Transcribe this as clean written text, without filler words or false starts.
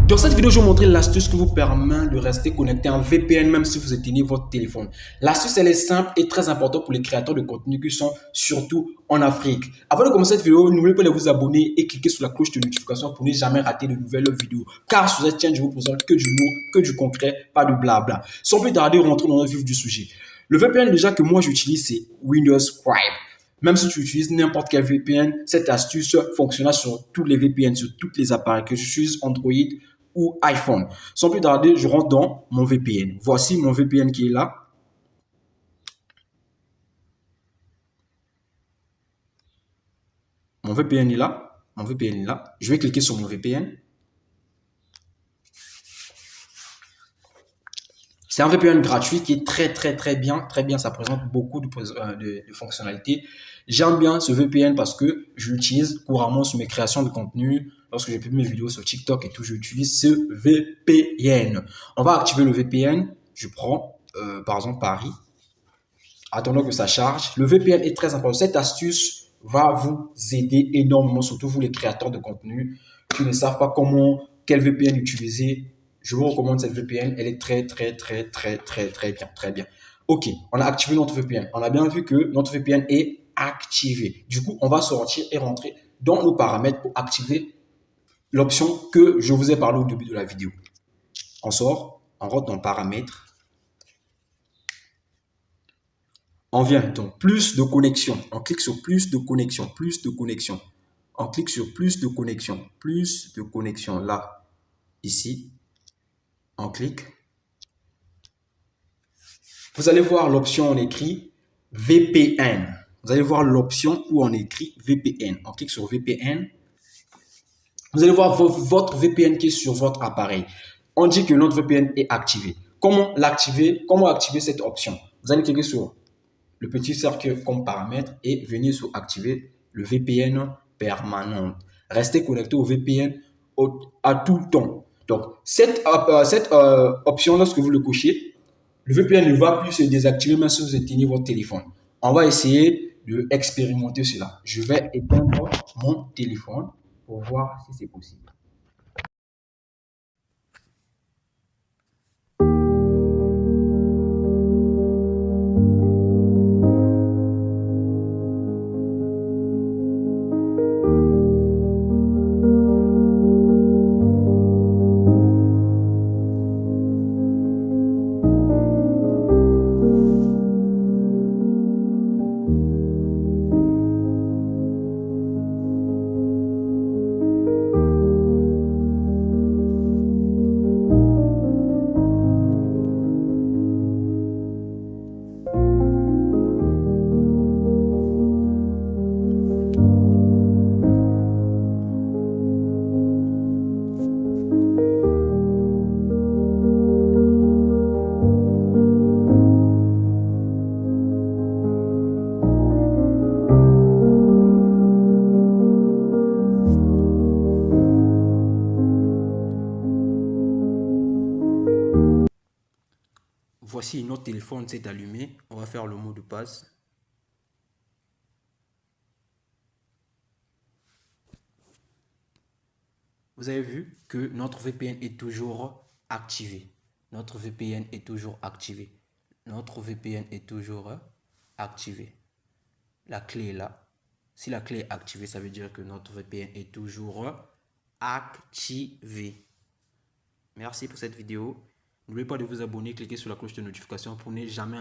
Dans cette vidéo, je vais vous montrer l'astuce qui vous permet de rester connecté en VPN même si vous éteignez votre téléphone. L'astuce, elle est simple et très importante pour les créateurs de contenu qui sont surtout en Afrique. Avant de commencer cette vidéo, n'oubliez pas de vous abonner et cliquer sur la cloche de notification pour ne jamais rater de nouvelles vidéos. Car sur cette chaîne, je vous présente que du lourd, que du concret, pas de blabla. Sans plus tarder, rentrons dans le vif du sujet. Le VPN déjà que moi j'utilise, c'est Windows Scribe. Même si tu utilises n'importe quel VPN, cette astuce fonctionnera sur tous les VPN, sur tous les appareils, que je utilise Android ou iPhone. Sans plus tarder, je rentre dans mon VPN. Voici mon VPN qui est là. Mon VPN est là. Mon VPN est là. Je vais cliquer sur mon VPN. C'est un VPN gratuit qui est très bien. Très bien, ça présente beaucoup de fonctionnalités. J'aime bien ce VPN parce que je l'utilise couramment sur mes créations de contenu. Lorsque j'ai publié mes vidéos sur TikTok et tout, j'utilise ce VPN. On va activer le VPN. Je prends par exemple Paris. Attendons que ça charge. Le VPN est très important. Cette astuce va vous aider énormément, surtout vous les créateurs de contenu qui ne savent pas quel VPN utiliser. Je vous recommande cette VPN. Elle est très bien. Très bien. Ok, on a activé notre VPN. On a bien vu que notre VPN est activé. Du coup, on va sortir et rentrer dans nos paramètres pour activer l'option que je vous ai parlé au début de la vidéo. On sort, on rentre dans paramètres. On vient donc plus de connexion. On clique sur plus de connexion, plus de connexion. On clique sur plus de connexion là, ici. On clique. Vous allez voir l'option on écrit VPN. Vous allez voir l'option où on écrit VPN. On clique sur VPN. Vous allez voir votre VPN qui est sur votre appareil. On dit que notre VPN est activé. Comment l'activer? Comment activer cette option? Vous allez cliquer sur le petit cercle comme paramètre et venir sur activer le VPN permanent. Restez connecté au VPN à tout le temps. Donc, cette option, lorsque vous le cochez, le VPN ne va plus se désactiver même si vous éteignez votre téléphone. On va essayer d'expérimenter cela. Je vais éteindre mon téléphone pour voir si c'est possible. Voici notre téléphone s'est allumé. On va faire le mot de passe. Vous avez vu que notre VPN est toujours activé. Notre VPN est toujours activé. Notre VPN est toujours activé. La clé est là. Si la clé est activée, ça veut dire que notre VPN est toujours activé. Merci pour cette vidéo. N'oubliez pas de vous abonner, cliquez sur la cloche de notification pour ne jamais